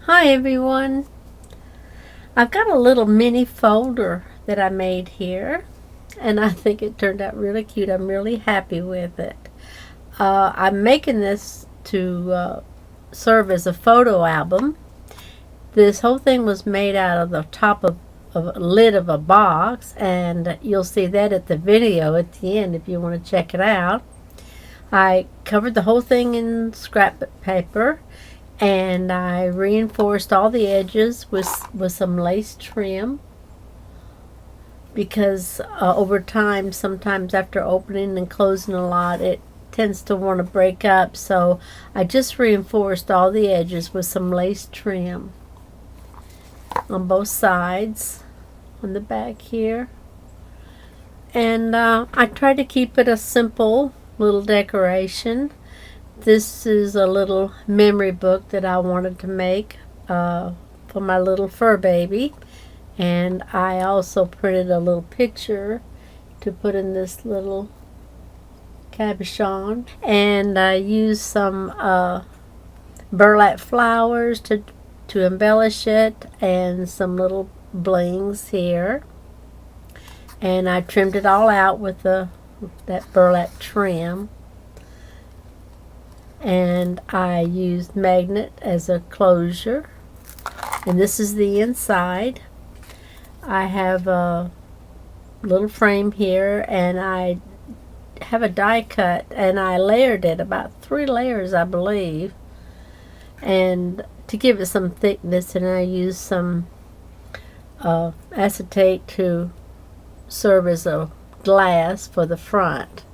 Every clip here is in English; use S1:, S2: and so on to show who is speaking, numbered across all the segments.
S1: Hi everyone. I've got a little mini folder that I made here and I think it turned out really cute. I'm really happy with it. I'm making this to serve as a photo album. This whole thing was made out of the top of a lid of a box, and you'll see that at the video at the end if you want to check it out. I covered the whole thing in scrapbook paper, and I reinforced all the edges with some lace trim because over time, sometimes after opening and closing a lot, it tends to want to break up. So I just reinforced all the edges with some lace trim on both sides on the back here. And I tried to keep it a simple little decoration. This is a little memory book that I wanted to make for my little fur baby. And I also printed a little picture to put in this little cabochon. And I used some burlap flowers to embellish it, and some little blings here. And I trimmed it all out with that burlap trim. And I used magnet as a closure, and this is the inside. I have a little frame here, and I have a die cut, and I layered it about 3 layers, I believe, and to give it some thickness. And I used some acetate to serve as a glass for the front.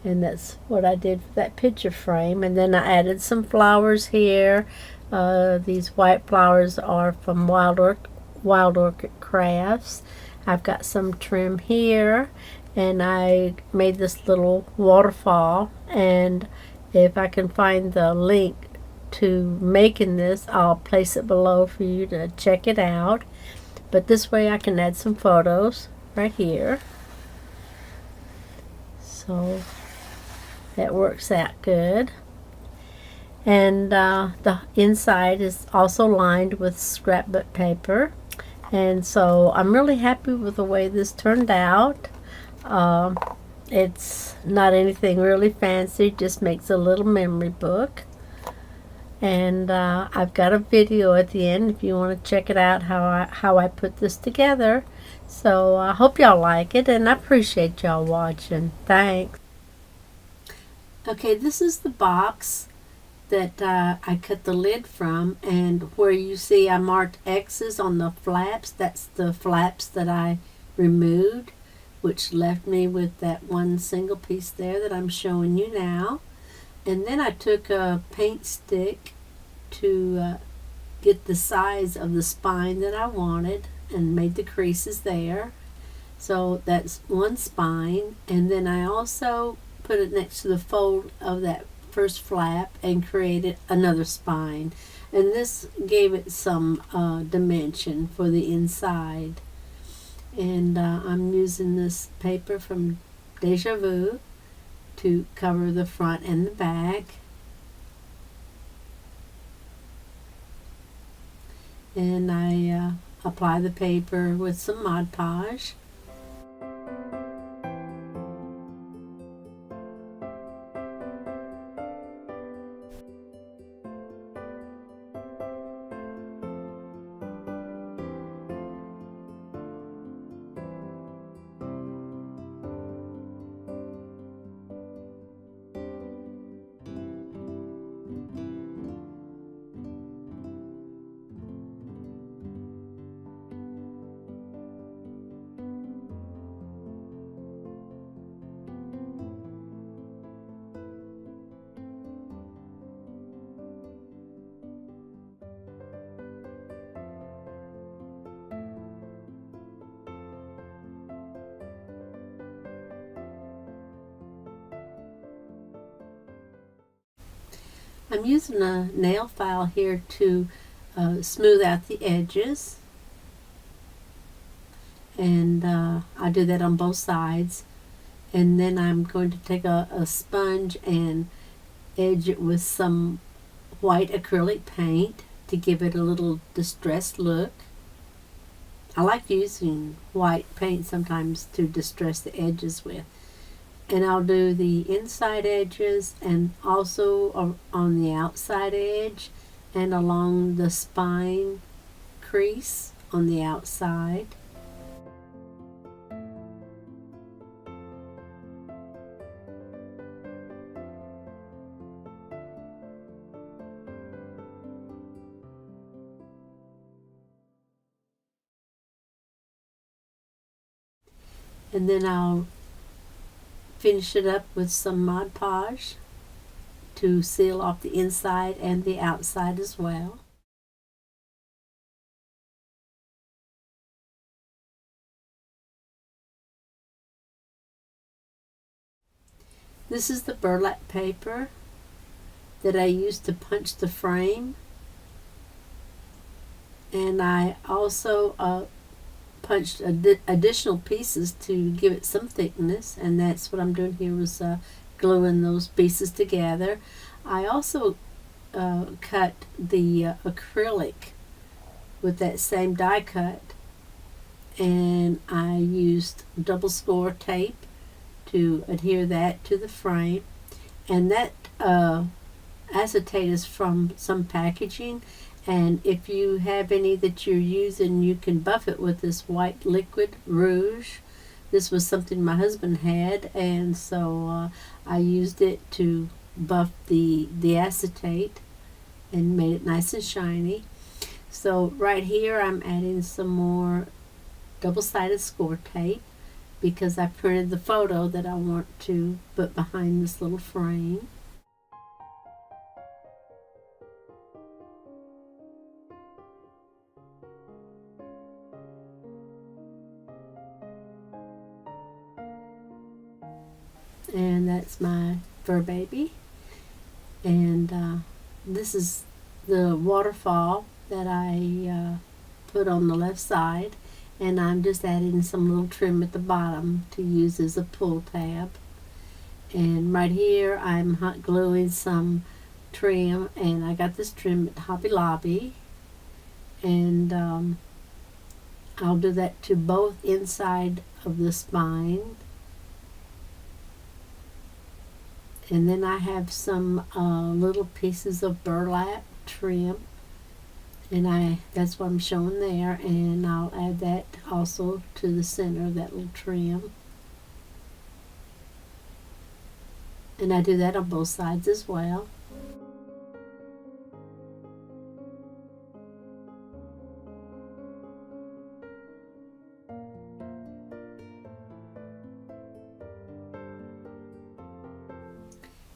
S1: And that's what I did for that picture frame. And then I added some flowers here. These white flowers are from Wild Orchid Crafts. I've got some trim here, and I made this little waterfall. And if I can find the link to making this, I'll place it below for you to check it out. But this way I can add some photos right here. So that works out good. And the inside is also lined with scrapbook paper. And so I'm really happy with the way this turned out. It's not anything really fancy, just makes a little memory book. And I've got a video at the end if you want to check it out, how I put this together. So I hope y'all like it, and I appreciate y'all watching. Thanks. Okay, this is the box that I cut the lid from, and where you see I marked X's on the flaps, that's the flaps that I removed, which left me with that one single piece there that I'm showing you now. And then I took a paint stick to get the size of the spine that I wanted and made the creases there. So that's one spine, and then I also put it next to the fold of that first flap and created another spine, and this gave it some dimension for the inside. And I'm using this paper from Deja Vu to cover the front and the back. And I apply the paper with some Mod Podge. I'm using a nail file here to smooth out the edges, and I do that on both sides. And then I'm going to take a sponge and edge it with some white acrylic paint. to give it a little distressed look. I like using white paint sometimes to distress the edges with. And I'll do the inside edges and also on the outside edge and along the spine crease on the outside. And then I'll finish it up with some Mod Podge to seal off the inside and the outside as well. This is the burlap paper that I used to punch the frame, and I also punched additional pieces to give it some thickness, and that's what I'm doing here was gluing those pieces together. I also cut the acrylic with that same die cut, and I used double score tape to adhere that to the frame, and that acetate is from some packaging, and if you have any that you're using, you can buff it with this white liquid rouge. This was something my husband had, and so I used it to buff the acetate and made it nice and shiny. So right here I'm adding some more double-sided score tape because I printed the photo that I want to put behind this little frame. And that's my fur baby. And this is the waterfall that I put on the left side, and I'm just adding some little trim at the bottom to use as a pull tab. And right here I'm hot gluing some trim, and I got this trim at Hobby Lobby, and I'll do that to both inside of the spine. And then I have some little pieces of burlap trim, and that's what I'm showing there, and I'll add that also to the center of that little trim. And I do that on both sides as well.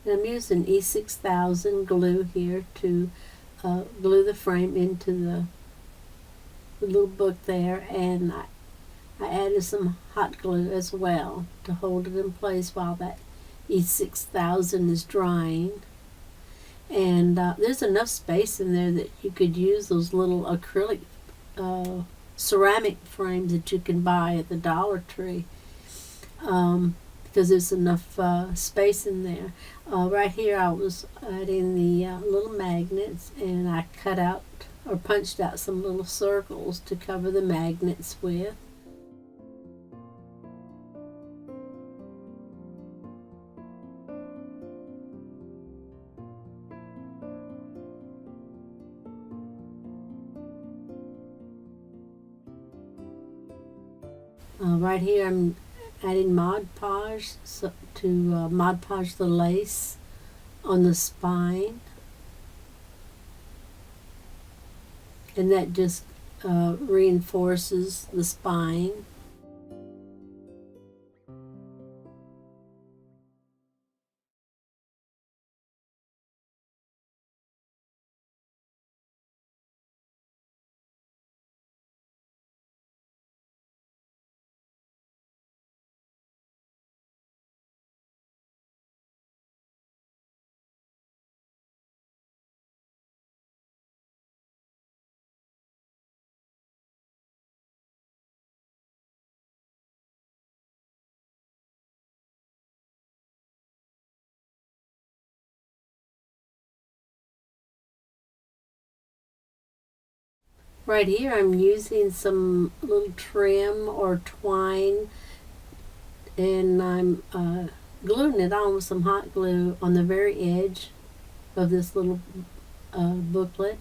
S1: And I'm using E6000 glue here to glue the frame into the little book there, and I added some hot glue as well to hold it in place while that E6000 is drying. And there's enough space in there that you could use those little acrylic ceramic frames that you can buy at the Dollar Tree, because there's enough space in there. Right here I was adding the little magnets, and I cut out or punched out some little circles to cover the magnets with. Right here I'm adding Mod Podge to Mod Podge the lace on the spine, and that just reinforces the spine. Right here I'm using some little trim or twine, and I'm gluing it on with some hot glue on the very edge of this little booklet.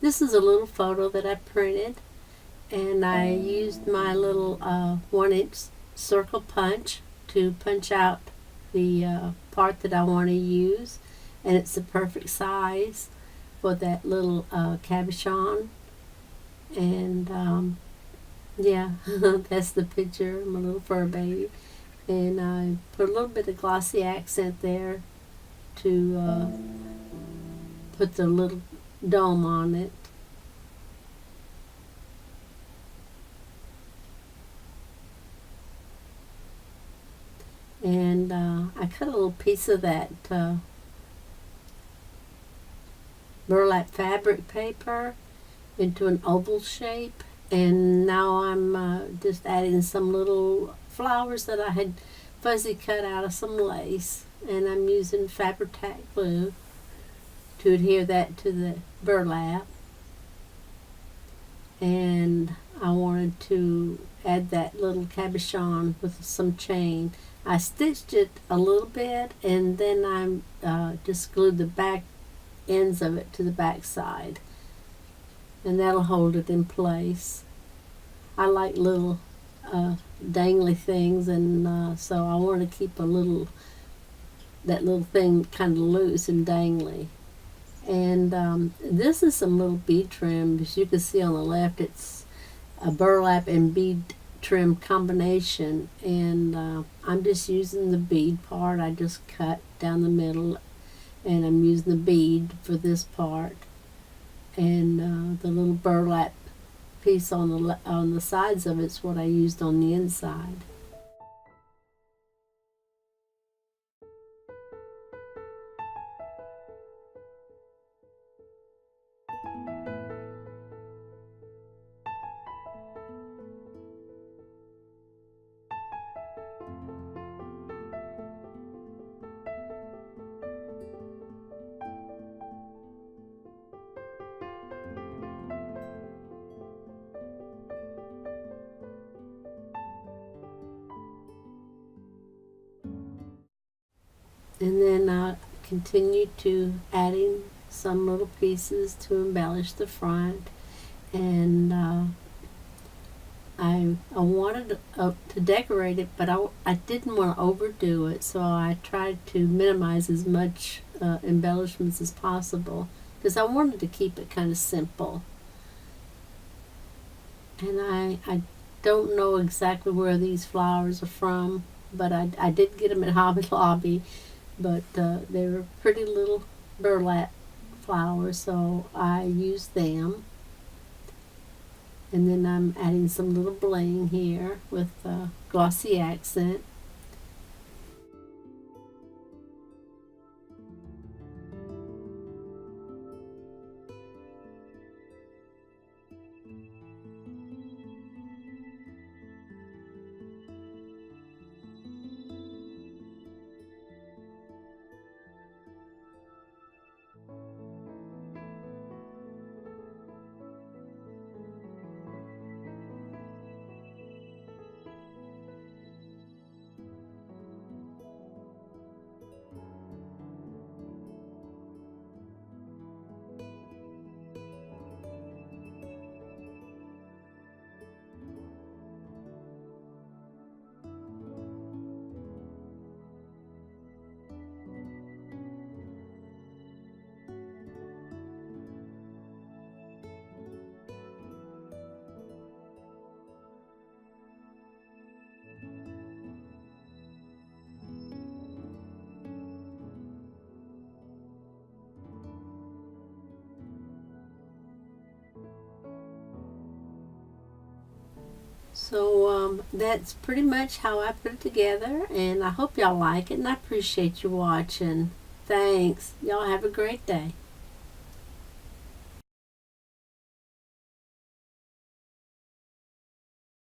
S1: This is a little photo that I printed, and I used my little 1-inch circle punch to punch out the part that I want to use, and it's the perfect size for that little cabochon. And yeah, that's the picture, my little fur baby. And I put a little bit of glossy accent there to put the little dome on it. And I cut a little piece of that burlap fabric paper into an oval shape, and now I'm just adding some little flowers that I had fuzzy cut out of some lace, and I'm using Fabri-Tac glue to adhere that to the burlap. And I wanted to add that little cabochon with some chain. I stitched it a little bit, and then I just glued the back ends of it to the back side, and that'll hold it in place. I like little dangly things, and so I want to keep that little thing kind of loose and dangly. And this is some little bead trim. As you can see on the left, it's a burlap and bead trim combination, and I'm just using the bead part. I just cut down the middle, and I'm using the bead for this part, and the little burlap piece on the sides of it's what I used on the inside. And then I continue to adding some little pieces to embellish the front, and I wanted to decorate it, but I didn't want to overdo it, so I tried to minimize as much embellishments as possible because I wanted to keep it kind of simple. And I don't know exactly where these flowers are from, but I did get them at Hobby Lobby, but they were pretty little burlap flowers, so I used them. And then I'm adding some little bling here with glossy accent. So that's pretty much how I put it together, and I hope y'all like it, and I appreciate you watching. Thanks. Y'all have a great day.